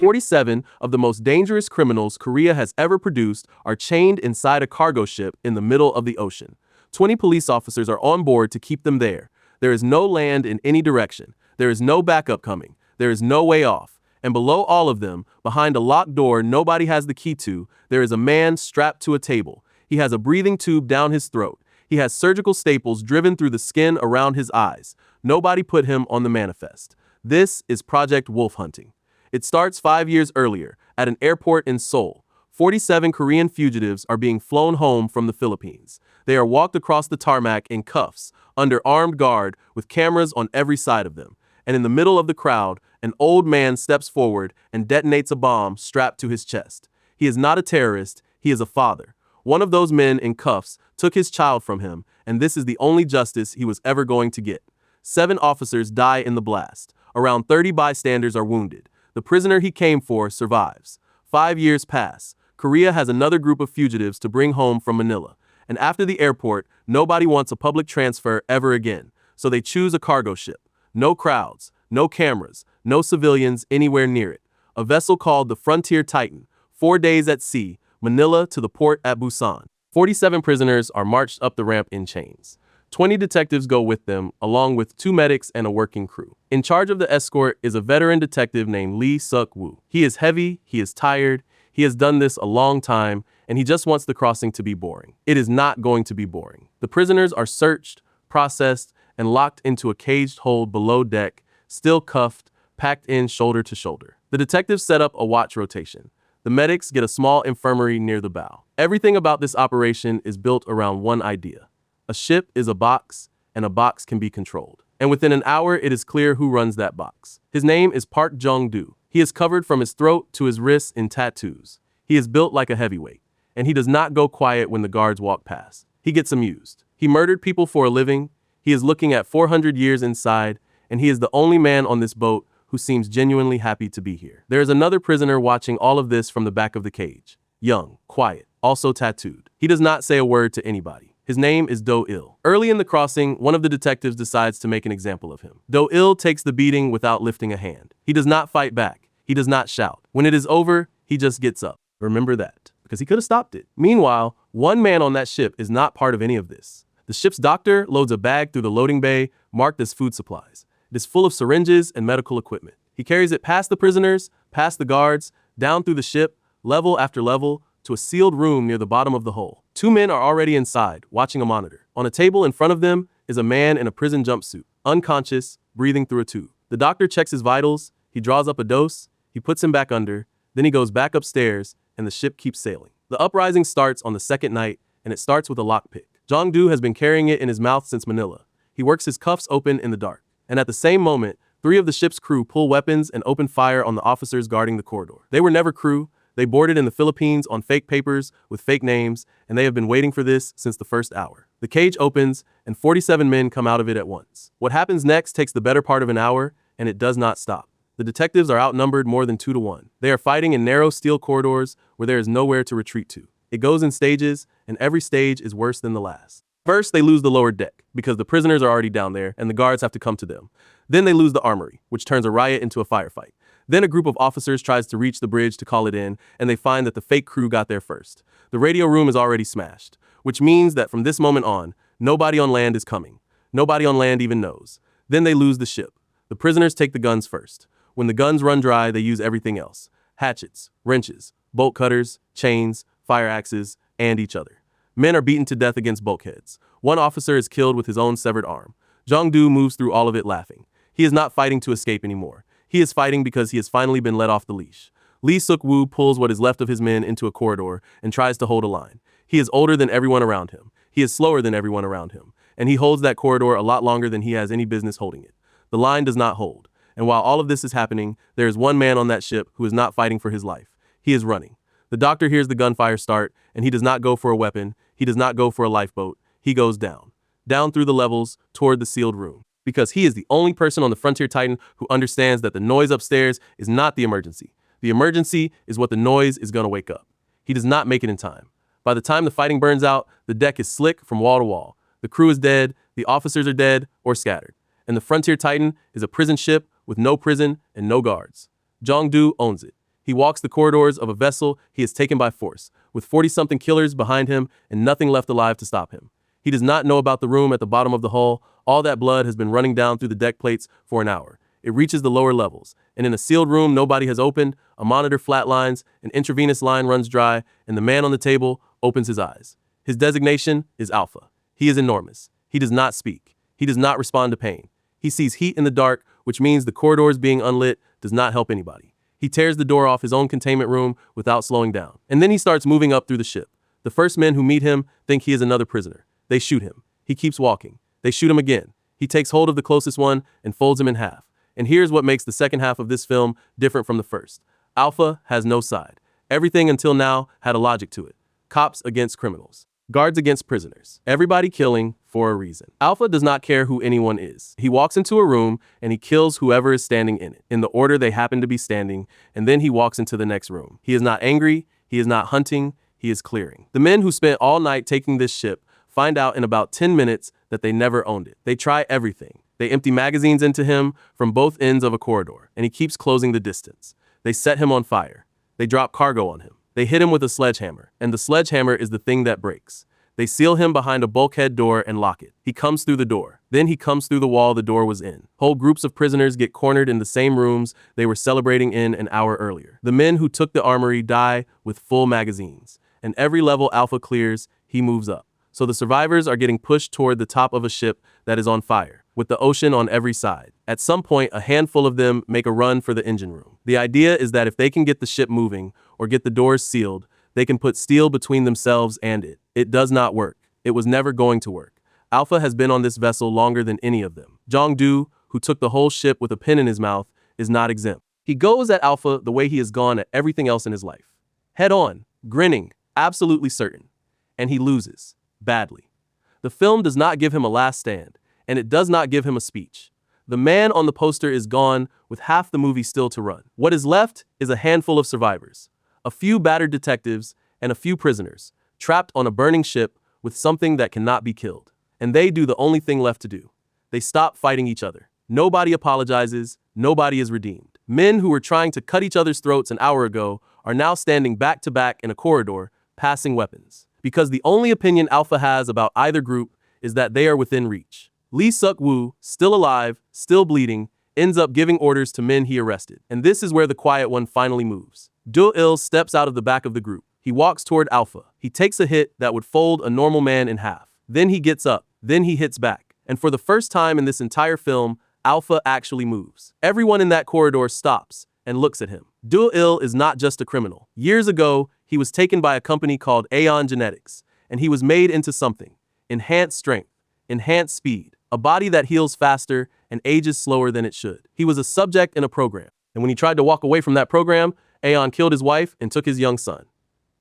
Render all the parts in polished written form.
47 of the most dangerous criminals Korea has ever produced are chained inside a cargo ship in the middle of the ocean. 20 police officers are on board to keep them there. There is no land in any direction. There is no backup coming. There is no way off. And below all of them, behind a locked door nobody has the key to, there is a man strapped to a table. He has a breathing tube down his throat. He has surgical staples driven through the skin around his eyes. Nobody put him on the manifest. This is Project Wolf Hunting. It starts 5 years earlier, at an airport in Seoul. 47 Korean fugitives are being flown home from the Philippines. They are walked across the tarmac in cuffs, under armed guard, with cameras on every side of them. And in the middle of the crowd, an old man steps forward and detonates a bomb strapped to his chest. He is not a terrorist, he is a father. One of those men in cuffs took his child from him, and this is the only justice he was ever going to get. 7 officers die in the blast. Around 30 bystanders are wounded. The prisoner he came for survives. 5 years pass. Korea has another group of fugitives to bring home from Manila. And after the airport, nobody wants a public transfer ever again. So they choose a cargo ship. No crowds, no cameras, no civilians anywhere near it. A vessel called the Frontier Titan. 4 days at sea, Manila to the port at Busan. 47 prisoners are marched up the ramp in chains. 20 detectives go with them, along with 2 medics and a working crew. In charge of the escort is a veteran detective named Lee Suk-woo. He is heavy, he is tired, he has done this a long time, and he just wants the crossing to be boring. It is not going to be boring. The prisoners are searched, processed, and locked into a caged hold below deck, still cuffed, packed in shoulder to shoulder. The detectives set up a watch rotation. The medics get a small infirmary near the bow. Everything about this operation is built around one idea. A ship is a box, and a box can be controlled. And within an hour, it is clear who runs that box. His name is Park Jong-do. He is covered from his throat to his wrists in tattoos. He is built like a heavyweight, and he does not go quiet when the guards walk past. He gets amused. He murdered people for a living. He is looking at 400 years inside, and he is the only man on this boat who seems genuinely happy to be here. There is another prisoner watching all of this from the back of the cage. Young, quiet, also tattooed. He does not say a word to anybody. His name is Do-il. Early in the crossing, one of the detectives decides to make an example of him. Do-il takes the beating without lifting a hand. He does not fight back. He does not shout. When it is over, he just gets up. Remember that, because he could have stopped it. Meanwhile, one man on that ship is not part of any of this. The ship's doctor loads a bag through the loading bay marked as food supplies. It is full of syringes and medical equipment. He carries it past the prisoners, past the guards, down through the ship, level after level, to a sealed room near the bottom of the hull. 2 men are already inside, watching a monitor. On a table in front of them is a man in a prison jumpsuit, unconscious, breathing through a tube. The doctor checks his vitals, he draws up a dose, he puts him back under, then he goes back upstairs, and the ship keeps sailing. The uprising starts on the second night, and it starts with a lockpick. Jong-do has been carrying it in his mouth since Manila. He works his cuffs open in the dark. And at the same moment, 3 of the ship's crew pull weapons and open fire on the officers guarding the corridor. They were never crew. They boarded in the Philippines on fake papers with fake names, and they have been waiting for this since the first hour. The cage opens, and 47 men come out of it at once. What happens next takes the better part of an hour, and it does not stop. The detectives are outnumbered more than 2 to 1. They are fighting in narrow steel corridors where there is nowhere to retreat to. It goes in stages, and every stage is worse than the last. First, they lose the lower deck, because the prisoners are already down there, and the guards have to come to them. Then they lose the armory, which turns a riot into a firefight. Then a group of officers tries to reach the bridge to call it in, and they find that the fake crew got there first. The radio room is already smashed, which means that from this moment on, nobody on land is coming. Nobody on land even knows. Then they lose the ship. The prisoners take the guns first. When the guns run dry, they use everything else. Hatchets, wrenches, bolt cutters, chains, fire axes, and each other. Men are beaten to death against bulkheads. One officer is killed with his own severed arm. Jong-do moves through all of it laughing. He is not fighting to escape anymore. He is fighting because he has finally been let off the leash. Lee Suk-woo pulls what is left of his men into a corridor and tries to hold a line. He is older than everyone around him. He is slower than everyone around him. And he holds that corridor a lot longer than he has any business holding it. The line does not hold. And while all of this is happening, there is one man on that ship who is not fighting for his life. He is running. The doctor hears the gunfire start, and he does not go for a weapon. He does not go for a lifeboat. He goes down. Down through the levels toward the sealed room. Because he is the only person on the Frontier Titan who understands that the noise upstairs is not the emergency. The emergency is what the noise is going to wake up. He does not make it in time. By the time the fighting burns out, the deck is slick from wall to wall. The crew is dead, the officers are dead or scattered. And the Frontier Titan is a prison ship with no prison and no guards. Jong-do owns it. He walks the corridors of a vessel he has taken by force, with 40-something killers behind him and nothing left alive to stop him. He does not know about the room at the bottom of the hull. All that blood has been running down through the deck plates for an hour. It reaches the lower levels, and in a sealed room nobody has opened, a monitor flatlines, an intravenous line runs dry, and the man on the table opens his eyes. His designation is Alpha. He is enormous. He does not speak. He does not respond to pain. He sees heat in the dark, which means the corridors being unlit does not help anybody. He tears the door off his own containment room without slowing down. And then he starts moving up through the ship. The first men who meet him think he is another prisoner. They shoot him. He keeps walking. They shoot him again. He takes hold of the closest one and folds him in half. And here's what makes the second half of this film different from the first. Alpha has no side. Everything until now had a logic to it. Cops against criminals. Guards against prisoners. Everybody killing for a reason. Alpha does not care who anyone is. He walks into a room and he kills whoever is standing in it, in the order they happen to be standing, and then he walks into the next room. He is not angry. He is not hunting. He is clearing. The men who spent all night taking this ship find out in about 10 minutes that they never owned it. They try everything. They empty magazines into him from both ends of a corridor, and he keeps closing the distance. They set him on fire. They drop cargo on him. They hit him with a sledgehammer, and the sledgehammer is the thing that breaks. They seal him behind a bulkhead door and lock it. He comes through the door. Then he comes through the wall the door was in. Whole groups of prisoners get cornered in the same rooms they were celebrating in an hour earlier. The men who took the armory die with full magazines, and every level Alpha clears, he moves up. So the survivors are getting pushed toward the top of a ship that is on fire, with the ocean on every side. At some point, a handful of them make a run for the engine room. The idea is that if they can get the ship moving or get the doors sealed, they can put steel between themselves and it. It does not work. It was never going to work. Alpha has been on this vessel longer than any of them. Jang, who took the whole ship with a pen in his mouth, is not exempt. He goes at Alpha the way he has gone at everything else in his life. Head on, grinning, absolutely certain. And he loses. Badly. The film does not give him a last stand, and it does not give him a speech. The man on the poster is gone with half the movie still to run. What is left is a handful of survivors, a few battered detectives, and a few prisoners, trapped on a burning ship with something that cannot be killed. And they do the only thing left to do. They stop fighting each other. Nobody apologizes. Nobody is redeemed. Men who were trying to cut each other's throats an hour ago are now standing back to back in a corridor, passing weapons. Because the only opinion Alpha has about either group is that they are within reach. Lee Suk-woo, still alive, still bleeding, ends up giving orders to men he arrested. And this is where the quiet one finally moves. Do-il steps out of the back of the group. He walks toward Alpha. He takes a hit that would fold a normal man in half. Then he gets up. Then he hits back. And for the first time in this entire film, Alpha actually moves. Everyone in that corridor stops and looks at him. Do-il is not just a criminal. Years ago, he was taken by a company called Aeon Genetics, and he was made into something. Enhanced strength, enhanced speed, a body that heals faster and ages slower than it should. He was a subject in a program, and when he tried to walk away from that program, Aeon killed his wife and took his young son.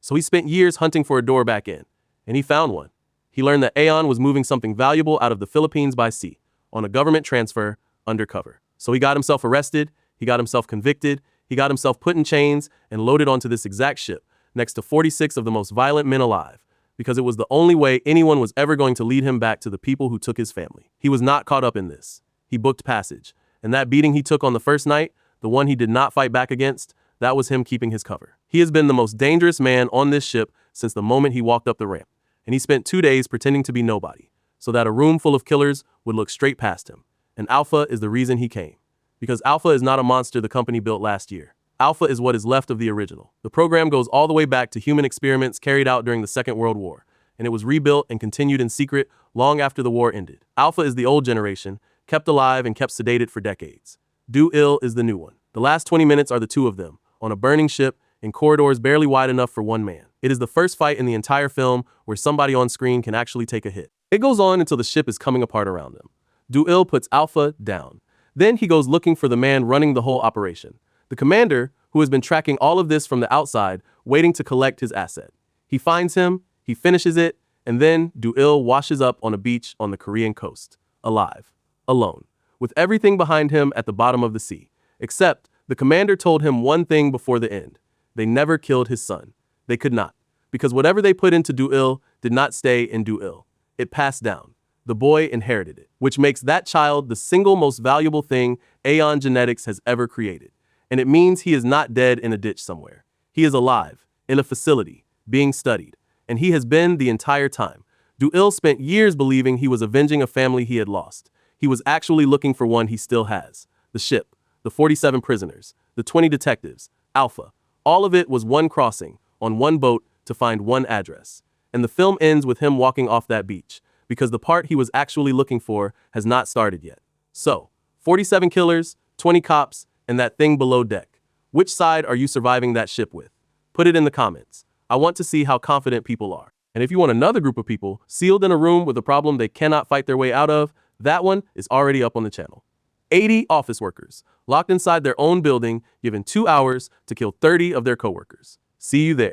So he spent years hunting for a door back in, and he found one. He learned that Aeon was moving something valuable out of the Philippines by sea, on a government transfer, undercover. So he got himself arrested, he got himself convicted, he got himself put in chains and loaded onto this exact ship, next to 46 of the most violent men alive, because it was the only way anyone was ever going to lead him back to the people who took his family. He was not caught up in this. He booked passage. And that beating he took on the first night, the one he did not fight back against, that was him keeping his cover. He has been the most dangerous man on this ship since the moment he walked up the ramp. And he spent 2 days pretending to be nobody, so that a room full of killers would look straight past him. And Alpha is the reason he came. Because Alpha is not a monster the company built last year. Alpha is what is left of the original. The program goes all the way back to human experiments carried out during the Second World War, and it was rebuilt and continued in secret long after the war ended. Alpha is the old generation, kept alive and kept sedated for decades. Do-il is the new one. The last 20 minutes are the two of them, on a burning ship, in corridors barely wide enough for one man. It is the first fight in the entire film where somebody on screen can actually take a hit. It goes on until the ship is coming apart around them. Do-il puts Alpha down. Then he goes looking for the man running the whole operation. The commander, who has been tracking all of this from the outside, waiting to collect his asset. He finds him, he finishes it, and then Do-il washes up on a beach on the Korean coast, alive, alone, with everything behind him at the bottom of the sea. Except the commander told him one thing before the end. They never killed his son. They could not, because whatever they put into Do-il did not stay in Do-il. It passed down. The boy inherited it, which makes that child the single most valuable thing Aeon Genetics has ever created. and it means he is not dead in a ditch somewhere. He is alive, in a facility, being studied, and he has been the entire time. Do-il spent years believing he was avenging a family he had lost. He was actually looking for one he still has. The ship, the 47 prisoners, the 20 detectives, Alpha. All of it was one crossing, on one boat, to find one address. And the film ends with him walking off that beach, because the part he was actually looking for has not started yet. So, 47 killers, 20 cops, and that thing below deck. Which side are you surviving that ship with? Put it in the comments. I want to see how confident people are. And if you want another group of people sealed in a room with a problem they cannot fight their way out of, that one is already up on the channel. 80 office workers, locked inside their own building, given 2 hours to kill 30 of their coworkers. See you there.